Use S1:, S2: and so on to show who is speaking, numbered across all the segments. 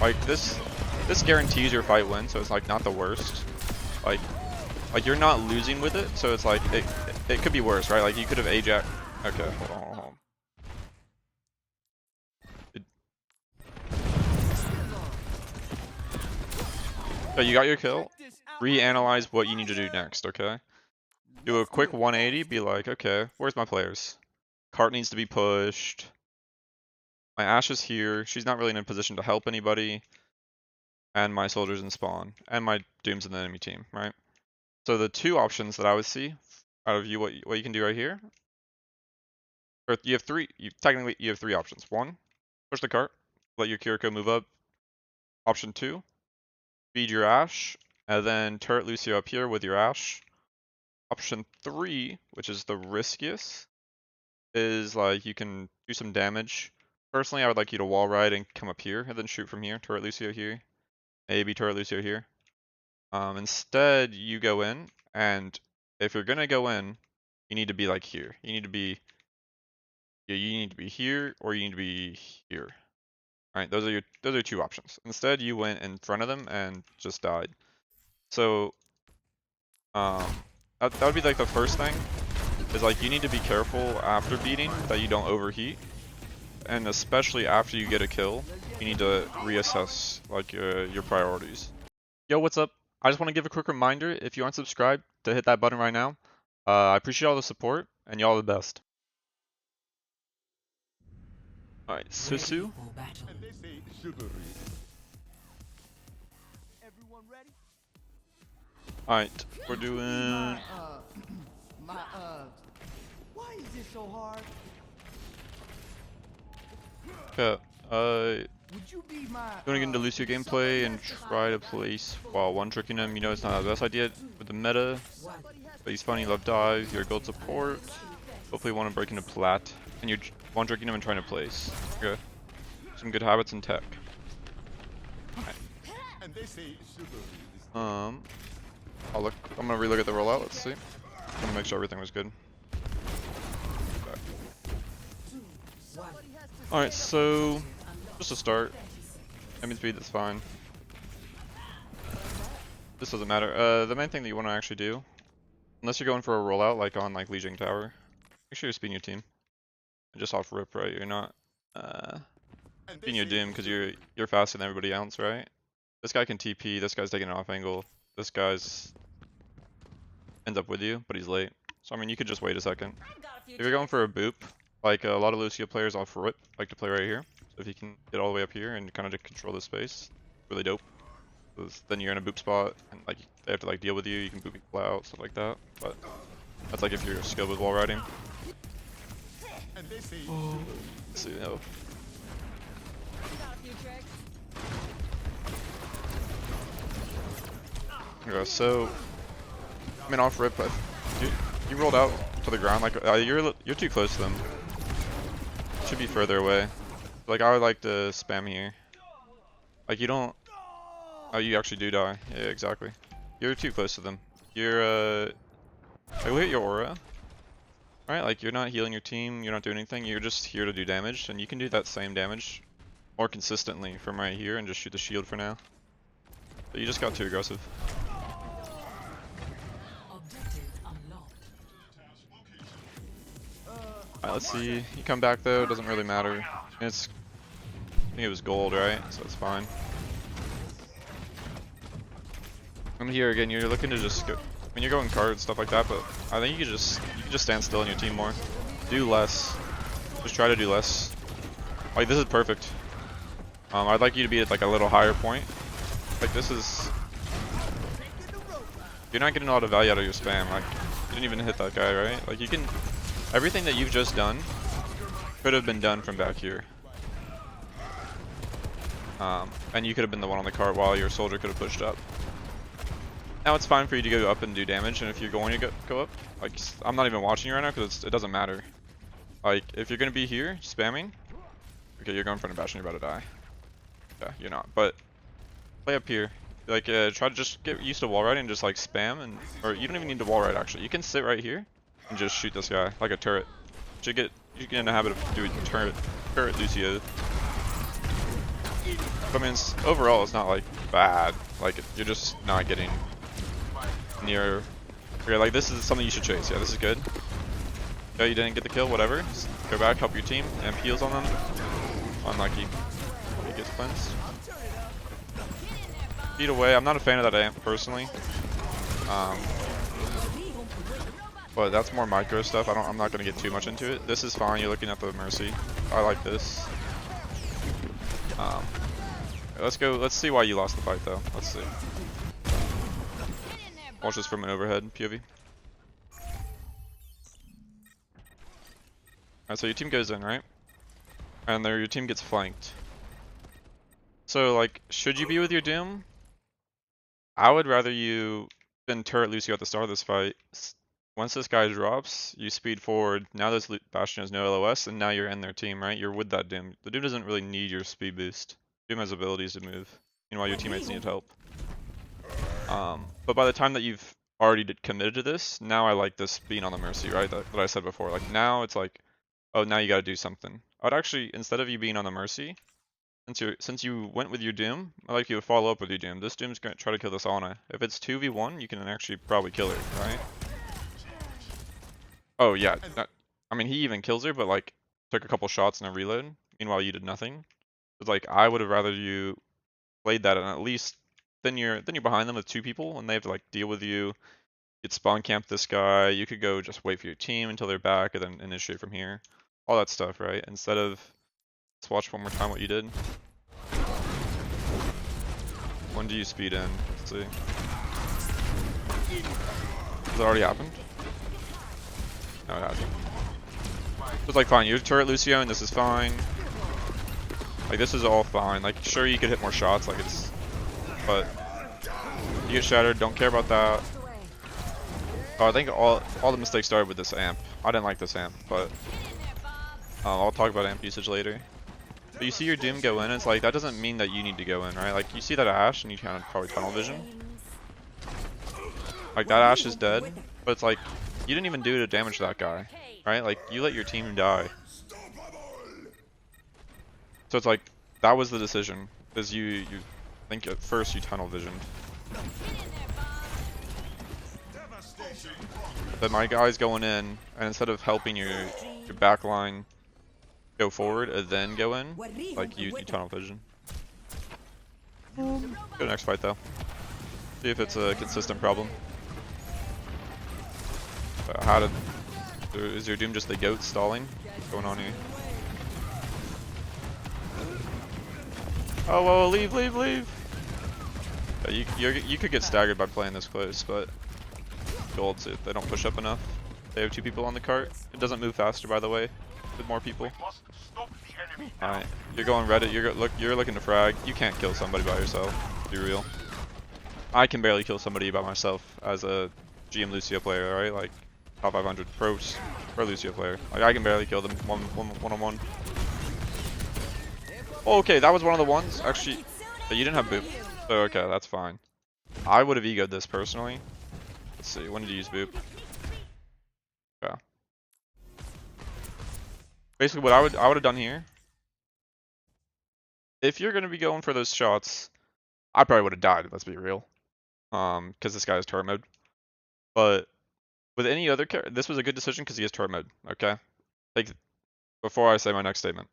S1: Like this guarantees your fight win, so it's like not the worst. Like you're not losing with it, so it's like it could be worse, right? Like you could have Ajax. Okay, hold on. So you got your kill. Reanalyze what you need to do next, okay? Do a quick 180, be like, okay, where's my players? Cart needs to be pushed. My Ashe is here. She's not really in a position to help anybody. And my soldier's in spawn. And my Doom's in the enemy team, right? So the two options that I would see out of you, what you can do right here, or you have three. Technically you have three options. One, push the cart, let your Kiriko move up. Option two, feed your Ashe, and then turret Lucio up here with your Ashe. Option three, which is the riskiest, is like you can do some damage. Personally, I would like you to wall ride and come up here and then shoot from here. Turret Lucio here, maybe turret Lucio here. Instead, you go in, and if you're gonna go in, you need to be like here. You need to be here, or you need to be here. All right, those are two options. Instead, you went in front of them and just died. So, that would be like the first thing. Is like you need to be careful after beating that you don't overheat, and especially after you get a kill, you need to reassess like your priorities. Yo, what's up? I just want to give a quick reminder, if you aren't subscribed, to hit that button right now. I appreciate all the support, and y'all are the best. Alright, Susu. Alright, we're doing...
S2: Why is this so hard?
S1: Okay,
S2: Would you be my
S1: you want to get into Lucio gameplay and try to place while one-tricking him. You know it's not the best idea with the meta, but he's fun, you love dive, you're a gold support. Hopefully you want to break into plat, and you're one-tricking him and trying to place. Okay. Some good habits in tech. Right. I'm gonna relook at the rollout, let's see. I'm gonna make sure everything was good. Alright, so just to start, enemy speed, that's fine. This doesn't matter. The main thing that you want to actually do, unless you're going for a rollout like on like Lijiang Tower, make sure you're speeding your team. And just off rip, right? You're not speeding your Doom because you're faster than everybody else, right? This guy can TP, this guy's taking an off angle, this guy's ends up with you, but he's late. So I mean you could just wait a second. If you're going for a boop, like a lot of Lucio players off rip like to play right here. So if you can get all the way up here and kind of just control the space, really dope. Then you're in a boop spot and like they have to like deal with you. You can boop people out, stuff like that. But that's like if you're skilled with wall riding. Oh, let's see, no. Okay, so I mean off rip, but you rolled out to the ground like you're too close to them. Should be further away. Like I would like to spam here. Like you don't. Oh, you actually do die. Yeah, exactly. You're too close to them. You're like look at your aura. Right? Like you're not healing your team. You're not doing anything. You're just here to do damage, and you can do that same damage more consistently from right here and just shoot the shield for now. But you just got too aggressive. Alright, let's see. You come back though, doesn't really matter. I think it was gold, right? So it's fine. And here again, you're looking to just go. I mean, you're going cards, stuff like that, but I think you can just stand still in your team more. Do less. Just try to do less. Like this is perfect. I'd like you to be at like a little higher point. Like this is. You're not getting a lot of value out of your spam. Like you didn't even hit that guy, right? Like you can. Everything that you've just done could have been done from back here. And you could have been the one on the cart while your soldier could have pushed up. Now it's fine for you to go up and do damage, and if you're going to go up, like I'm not even watching you right now because it doesn't matter. Like if you're gonna be here spamming, okay, you're going for an Bastion, you're about to die. Yeah, you're not. But play up here. Like try to just get used to wall riding and just like spam, and or you don't even need to wall ride actually. You can sit right here and just shoot this guy like a turret. You get in the habit of doing turret Lucio. But I mean, overall, it's not like bad. Like you're just not getting near. Okay, like this is something you should chase. Yeah, this is good. Okay, you didn't get the kill. Whatever. Just go back, help your team, and heals on them. Unlucky. He gets cleansed. Feet away. I'm not a fan of that amp personally. But that's more micro stuff. I'm not gonna get too much into it. This is fine. You're looking at the Mercy. I like this. Let's go. Let's see why you lost the fight though. Let's see. Watch this from an overhead POV. Alright, so your team goes in, right? And there your team gets flanked. So like, should you be with your Doom? I would rather you spin turret Lucio at the start of this fight. Once this guy drops, you speed forward. Now this Bastion has no LOS, and now you're in their team, right? You're with that Doom. The Doom doesn't really need your speed boost. Doom has abilities to move. Meanwhile, your teammates need help. But by the time that you've already committed to this, now I like this being on the Mercy, right? That I said before. Like now it's like, oh, now you gotta do something. I would actually, instead of you being on the Mercy, since you went with your Doom, I'd like you to follow up with your Doom. This Doom's gonna try to kill this Ana. If it's 2v1, you can actually probably kill her, right? Oh yeah, I mean he even kills her, but like took a couple shots and a reload. Meanwhile you did nothing. It's like I would have rather you played that and at least then you're behind them with 2 people and they have to like deal with you. You'd spawn camp this guy. You could go just wait for your team until they're back and then initiate from here. All that stuff, right? Instead of, let's watch one more time what you did. When do you speed in? Let's see. Has it already happened? No, it hasn't. It's like fine, you're turret Lucio and this is fine. Like this is all fine. Like sure you could hit more shots, like it's, but you get shattered, don't care about that. Oh, I think all the mistakes started with this amp. I didn't like this amp, but I'll talk about amp usage later. But you see your Doom go in, it's like that doesn't mean that you need to go in, right? Like you see that Ashe and you kind of probably tunnel vision. Like that Ashe is dead, but it's like you didn't even do to damage that guy, right? Like you let your team die. So it's like that was the decision, because you think at first you tunnel visioned. But my guy's going in, and instead of helping your back line go forward and then go in, like you tunnel vision. Go to next fight though. See if it's a consistent problem. Is your Doom just the goat stalling? What's going on here? Oh, whoa, leave! Yeah, you could get staggered by playing this close, but golds if they don't push up enough. They have 2 people on the cart. It doesn't move faster, by the way, with more people. Alright, you're going Reddit. You're looking to frag. You can't kill somebody by yourself. Be real. I can barely kill somebody by myself as a GM Lucio player, right? Like top 500 pro Lucio player. Like I can barely kill them one on one. Oh, okay, that was one of the ones. Actually, but you didn't have boop. So okay, that's fine. I would have egoed this personally. Let's see, when did you use boop? Yeah. Basically, what I would have done here, if you're gonna be going for those shots, I probably would have died. Let's be real, because this guy has turret mode. But with any other character, this was a good decision because he has turret mode. Okay, before I say my next statement.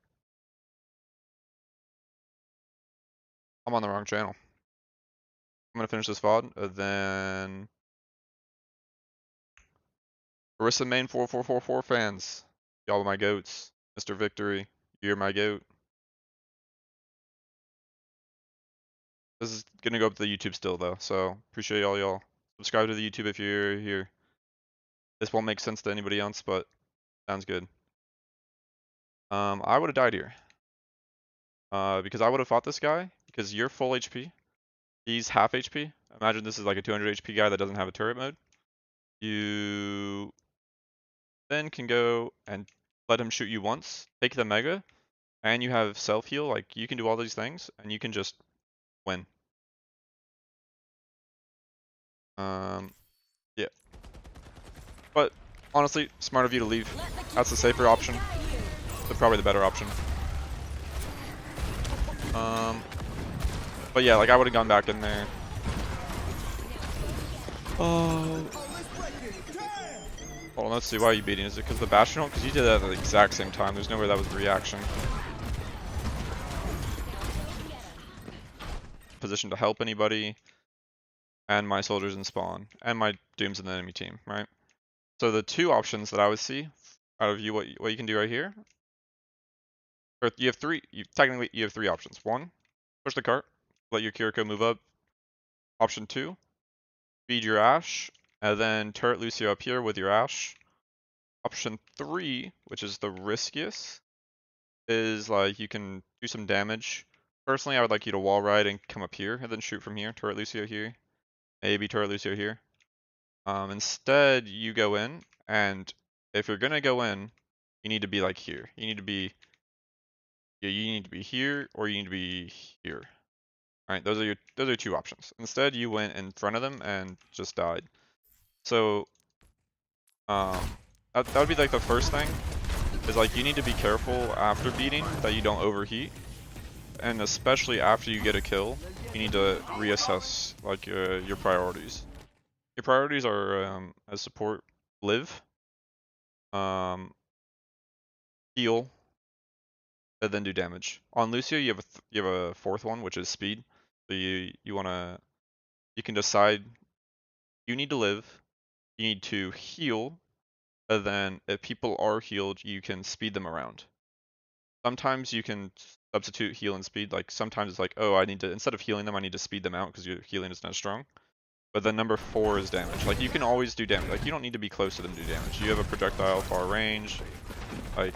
S1: I'm on the wrong channel. I'm gonna finish this VOD, and then Orisa main 4444 fans, y'all are my goats. Mr. Victory, you're my goat. This is gonna go up to the YouTube still though, so appreciate y'all. Subscribe to the YouTube if you're here. This won't make sense to anybody else, but sounds good. I would have died here. Because I would have fought this guy, because you're full HP. He's half HP. Imagine this is like a 200 HP guy that doesn't have a turret mode. You then can go and let him shoot you once, take the mega, and you have self heal. Like you can do all these things, and you can just win. Yeah. But honestly, smart of you to leave. That's the safer option. But probably the better option. But yeah, like I would have gone back in there. Oh. Hold on, let's see why are you beating. Is it because the Bastion ult? Because you did that at the exact same time. There's no way that was reaction. Position to help anybody. And my soldiers in spawn. And my Dooms in the enemy team, right? So the two options that I would see out of you, what you can do right here. Or you have three, technically you have three options. One, push the cart, let your Kiriko move up. Option two, feed your Ashe, and then turret Lucio up here with your Ashe. Option three, which is the riskiest, is like you can do some damage. Personally, I would like you to wall ride and come up here and then shoot from here. Turret Lucio here, maybe turret Lucio here. Instead, you go in, and if you're gonna go in, you need to be like here. You need to be, yeah, you need to be here or you need to be here. All right, those are your two options. Instead, you went in front of them and just died. So, that would be like the first thing. Is like you need to be careful after beating that you don't overheat, and especially after you get a kill, you need to reassess like your priorities. Your priorities are as support, live, heal, and then do damage. On Lucio, you have a fourth one, which is speed. So you can decide you need to live, you need to heal, and then if people are healed, you can speed them around. Sometimes you can substitute heal and speed. Like sometimes it's like, oh, I need to, instead of healing them, I need to speed them out because your healing is not strong. But then number 4 is damage. Like you can always do damage. Like you don't need to be close to them to do damage. You have a projectile far range. Like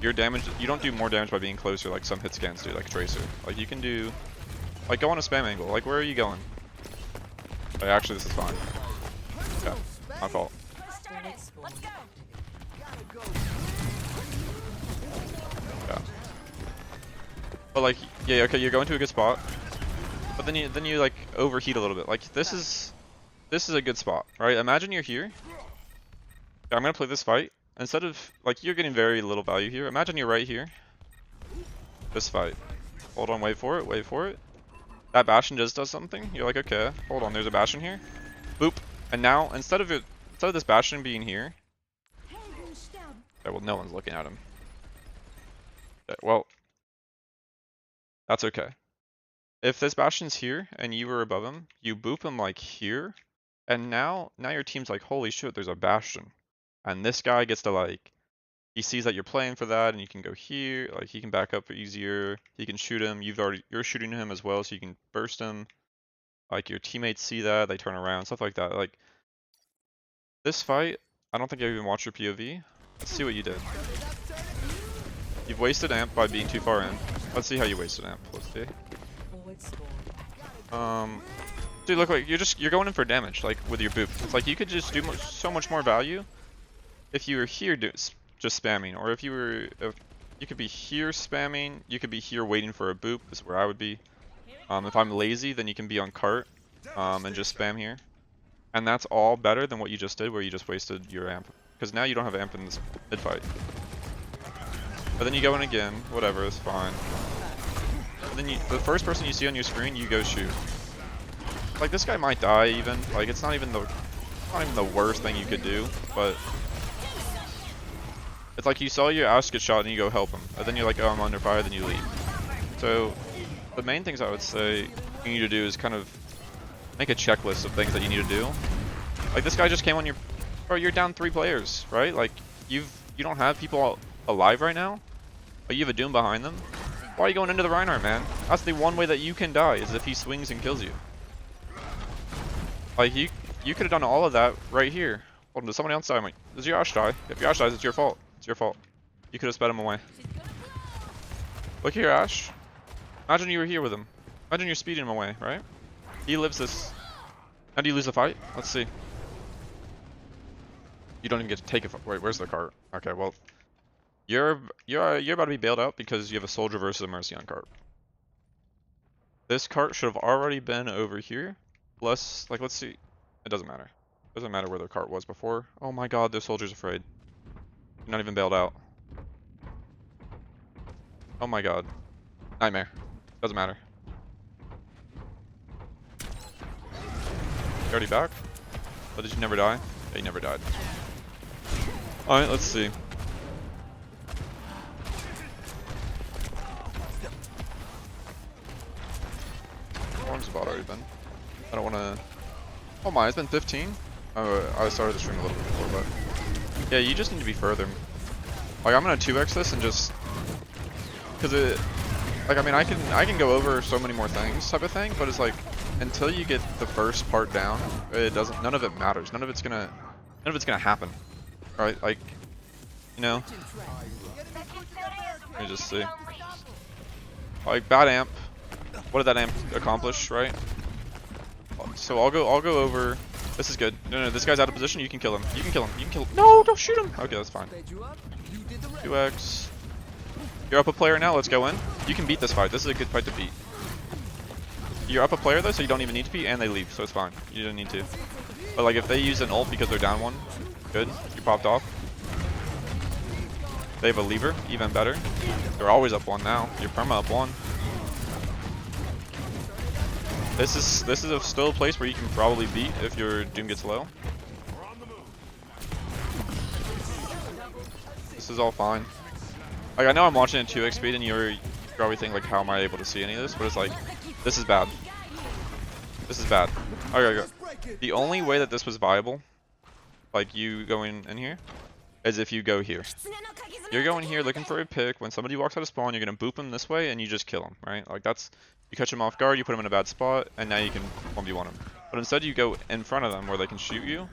S1: your damage, you don't do more damage by being closer like some hit scans do, like Tracer. Like you can do, like go on a spam angle. Like where are you going? Like, actually, this is fine. Yeah, my fault. Yeah. But like, yeah, okay, you're going to a good spot. But then you like overheat a little bit. Like this is a good spot, right? Imagine you're here. Okay, I'm gonna play this fight. Instead of like you're getting very little value here. Imagine you're right here. This fight. Hold on, wait for it, wait for it. That Bastion just does something. You're like, okay, hold on, there's a Bastion here. Boop. And now instead of this Bastion being here. Okay, well no one's looking at him. Okay, well, that's okay. If this Bastion's here and you were above him, you boop him like here, and now your team's like, holy shit, there's a Bastion. And this guy gets to like, he sees that you're playing for that and you can go here, like he can back up easier, he can shoot him, you're shooting him as well so you can burst him. Like your teammates see that, they turn around, stuff like that. Like this fight, I don't think I even watched your POV. Let's see what you did. You've wasted amp by being too far in. Let's see how you wasted amp. Let's see. Dude, look, like you're going in for damage, like with your boop. It's like you could just do so much more value if you were here just spamming, or if you could be here spamming, you could be here waiting for a boop. Is where I would be. If I'm lazy, then you can be on cart, and just spam here, and that's all better than what you just did, where you just wasted your amp. Because now you don't have amp in this mid fight. But then you go in again, whatever, it's fine. And then the first person you see on your screen, you go shoot. Like this guy might die even. Like it's not even the worst thing you could do, but it's like you saw your Ashe get shot and you go help him, and then you're like, oh, I'm under fire, then you leave. So the main things I would say you need to do is kind of make a checklist of things that you need to do. Like this guy just came on your, bro, you're down 3 players, right? Like you don't have people alive right now, but you have a Doom behind them. Why are you going into the Reinhardt, man? That's the one way that you can die, is if he swings and kills you. Like you could have done all of that right here. Hold on, does someone else die? Like, does your Ashe die? If your Ashe dies, it's your fault. It's your fault. You could have sped him away. Look here, Ashe. Imagine you were here with him. Imagine you're speeding him away, right? He lives this. How do you lose the fight? Let's see. You don't even get to take it. Wait, where's the cart? Okay, well, you're about to be bailed out because you have a soldier versus a Mercy on cart. This cart should have already been over here. Plus, like, let's see. It doesn't matter. It doesn't matter where the cart was before. Oh my god, the soldier's afraid. You're not even bailed out. Oh my god. Nightmare. Doesn't matter. You already back? Oh, did you never die? Yeah, you never died. Alright, let's see. How long's the bot already been? I don't wanna... Oh my, it's been 15? Oh, I started the stream a little bit before, but... Yeah, you just need to be further. Like, I'm gonna 2x this and just... Cause it... Like, I mean, I can go over so many more things type of thing, but it's like, until you get the first part down, it doesn't... None of it matters. None of it's gonna happen. Right? Like, you know? Let me just see. Like, bad amp. What did that amp accomplish, right? So I'll go over. This is good. No, this guy's out of position. You can kill him. You can kill him. You can kill him. No, don't shoot him. Okay, that's fine. 2x. You're up a player now. Let's go in. You can beat this fight. This is a good fight to beat. You're up a player though, so you don't even need to be, and they leave, so it's fine. You don't need to. But like, if they use an ult because they're down one, good. You popped off. They have a lever, even better. They're always up one now. You're perma up one. This is still a place where you can probably beat if your Doom gets low. This is all fine. Like, I know I'm watching at 2x speed and you're probably thinking like, how am I able to see any of this? But it's like, this is bad. This is bad. Okay. The only way that this was viable, like you going in here, is if you go here. You're going here looking for a pick. When somebody walks out of spawn, you're gonna boop him this way and you just kill him, right? Like that's, you catch him off guard, you put him in a bad spot, and now you can 1v1 him. But instead you go in front of them where they can shoot you.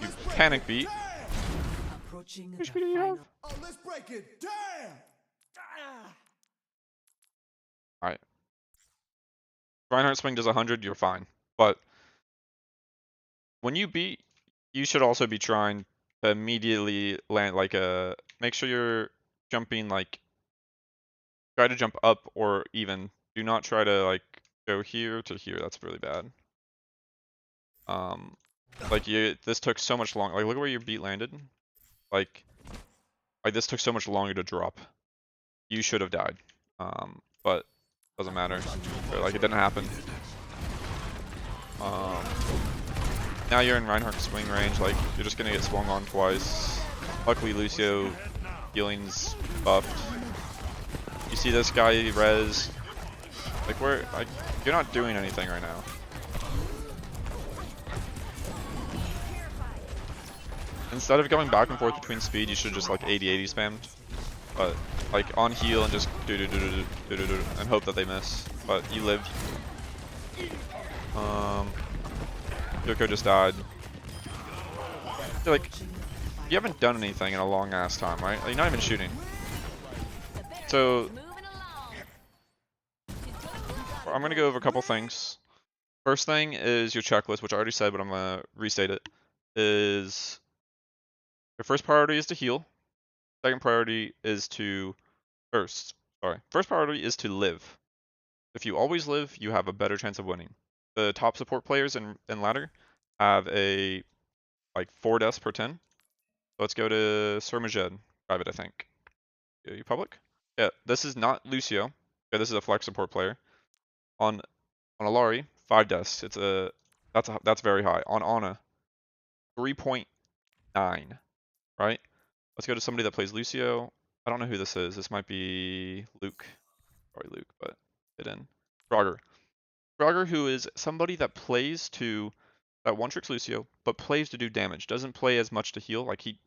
S1: You panic beat. Which speed do you have?
S2: Oh, let's break it. Damn!
S1: Alright. Reinhardt swing does 100, you're fine. But when you beat, you should also be trying to immediately land like a, make sure you're jumping like, try to jump up or even. Do not try to like go here to here. That's really bad. Like this took so much long. Like look at where your beat landed. Like this took so much longer to drop. You should have died. But doesn't matter. Or, like it didn't happen. Now you're in Reinhardt swing range. Like you're just gonna get swung on twice. Luckily Lucio healing's buffed. You see this guy res. Like you're not doing anything right now. Instead of going back and forth between speed, you should just like 80-80 spammed. But like on heal and just do and hope that they miss. But you lived. Yoko just died. Like you haven't done anything in a long ass time, right? Like, you're not even shooting. So I'm gonna go over a couple things. First thing is your checklist, which I already said, but I'm gonna restate it. Is your first priority is to heal. Second priority is to first priority is to live. If you always live, you have a better chance of winning. The top support players in ladder have a like 4 deaths per 10. Let's go to Sir Majed, private, I think. Are you public? Yeah, this is not Lucio. Okay, this is a flex support player. On Alari, 5 deaths. That's very high. On Ana, 3.9. Right? Let's go to somebody that plays Lucio. I don't know who this is. This might be Luke. Probably Luke, but get in. Frogger. Frogger, who is somebody that plays to that one tricks Lucio, but plays to do damage. Doesn't play as much to heal. Like he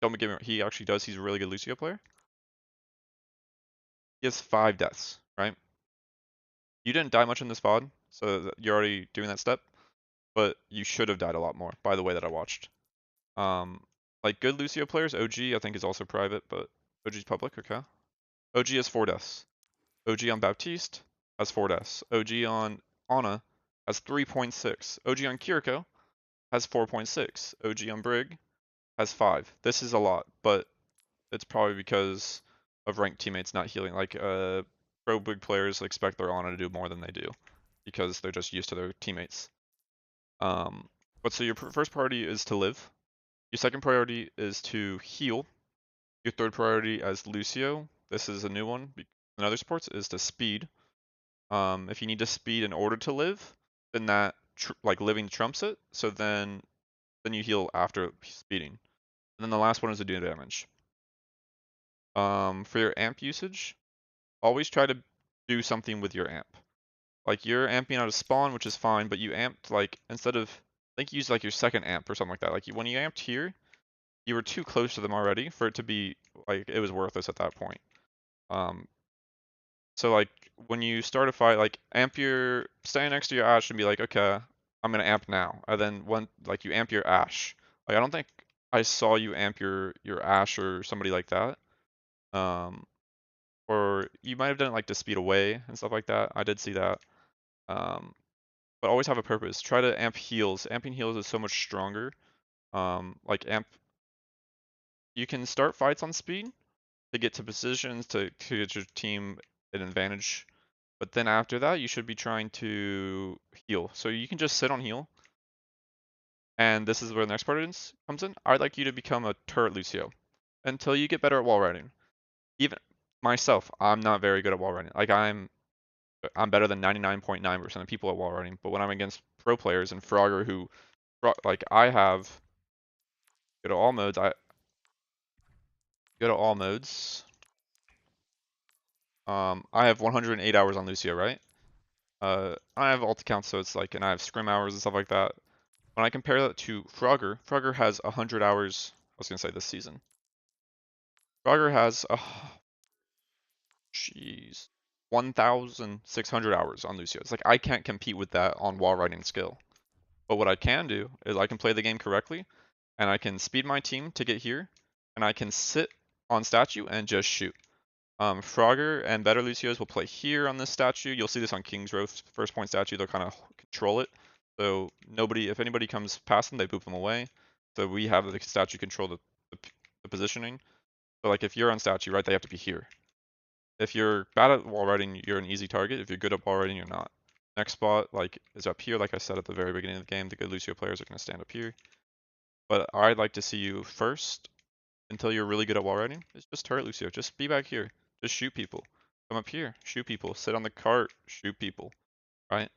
S1: actually does. He's a really good Lucio player. He has 5 deaths, right? You didn't die much in this VOD, so you're already doing that step. But you should have died a lot more, by the way that I watched. Like good Lucio players, OG I think is also private, but OG's public, okay. OG has 4 deaths. OG on Baptiste has 4 deaths. OG on Ana has 3.6. OG on Kiriko has 4.6. OG on Brig has 5. This is a lot, but it's probably because of ranked teammates not healing. Like pro Brig players expect their Ana to do more than they do because they're just used to their teammates. But so your first priority is to live. Your second priority is to heal. Your third priority as Lucio, this is a new one in other sports, is to speed. If you need to speed in order to live, then that like living trumps it, so then you heal after speeding. And then the last one is to do damage. For your amp usage, always try to do something with your amp. Like you're amping out of spawn, which is fine, but you amped like instead of I think you used like your second amp or something like that. Like when you amped here, you were too close to them already for it to be like it was worthless at that point. Um, so like when you start a fight, like amp your stand next to your Ash and be like, okay, I'm gonna amp now. And then when like you amp your Ash, like I don't think I saw you amp your Ash or somebody like that. Um, or you might have done it like to speed away and stuff like that. I did see that. Um, but always have a purpose. Try to amp heals. Amping heals is so much stronger. Like amp, you can start fights on speed to get to positions to get your team an advantage. But then after that, you should be trying to heal. So you can just sit on heal. And this is where the next part comes in. I'd like you to become a turret Lucio until you get better at wall riding. Even myself, I'm not very good at wall riding. Like I'm better than 99.9% of people at wall riding. But when I'm against pro players and Frogger who like I have go to all modes, I go to all modes. I have 108 hours on Lucio, right? I have alt accounts, so it's like, and I have scrim hours and stuff like that. When I compare that to Frogger, Frogger has 100 hours. I was gonna say this season. Frogger has, jeez, 1,600 hours on Lucio. It's like I can't compete with that on wall riding skill. But what I can do is I can play the game correctly, and I can speed my team to get here, and I can sit on statue and just shoot. Frogger and better Lucios will play here on this statue. You'll see this on King's Row first point statue. They'll kind of control it. So nobody, if anybody comes past them, they boop them away. So we have the statue control the positioning. So like if you're on statue, right, they have to be here. If you're bad at wall riding, you're an easy target. If you're good at wall riding, you're not. Next spot like is up here. Like I said at the very beginning of the game, the good Lucio players are going to stand up here. But I'd like to see you first until you're really good at wall riding. It's just turret Lucio. Just be back here. Just shoot people. Come up here, shoot people. Sit on the cart, shoot people. Right?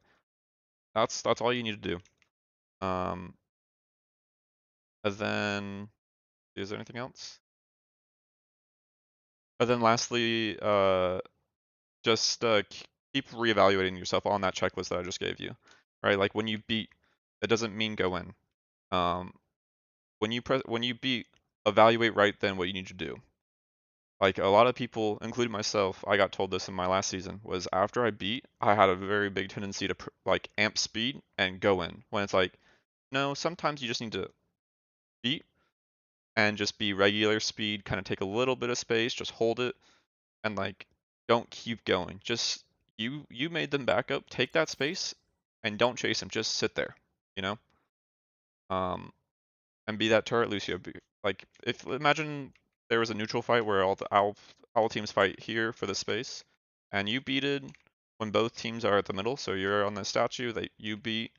S1: That's all you need to do. And then is there anything else? And then lastly, just keep reevaluating yourself on that checklist that I just gave you. Right? Like when you beat, it doesn't mean go in. When you beat, evaluate right then what you need to do. Like a lot of people, including myself, I got told this in my last season, was after I beat, I had a very big tendency to like amp speed and go in. When it's like, no, sometimes you just need to beat and just be regular speed, kind of take a little bit of space, just hold it, and like don't keep going. Just you made them back up, take that space, and don't chase them. Just sit there, you know. Um, and be that turret Lucio. Like if imagine there was a neutral fight where all teams fight here for the space, and you beated when both teams are at the middle, so you're on the statue that you beat.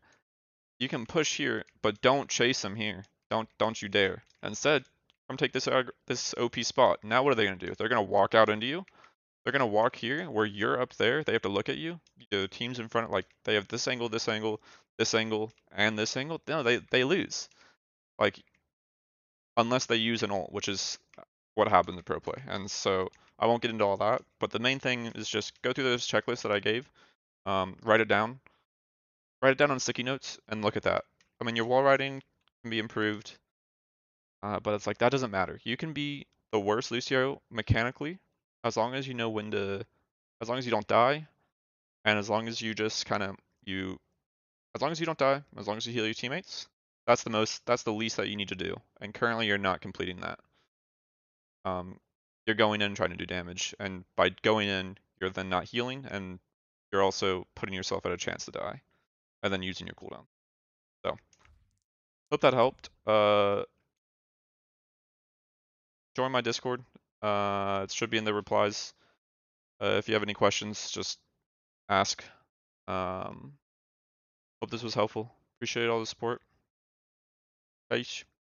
S1: You can push here, but don't chase them here. Don't you dare. Instead, come take this OP spot. Now what are they gonna do? They're gonna walk out into you. They're gonna walk here where you're up there. They have to look at you. The teams in front, like they have this angle, this angle, this angle, and this angle. No, they lose. Like unless they use an ult, which is what happens in pro play. And so I won't get into all that, but the main thing is just go through those checklists that I gave, write it down on sticky notes, and look at that. I mean, your wall riding can be improved, but it's like that doesn't matter. You can be the worst Lucio mechanically, as long as you know when to, as long as you don't die, and as long as you just kind of as long as you don't die, as long as you heal your teammates. That's the least that you need to do. And currently, you're not completing that. um, you're going in trying to do damage, and by going in, you're then not healing, and you're also putting yourself at a chance to die, and then using your cooldown. So, hope that helped. Join my Discord. It should be in the replies. If you have any questions, just ask. Hope this was helpful. Appreciate all the support. Bye.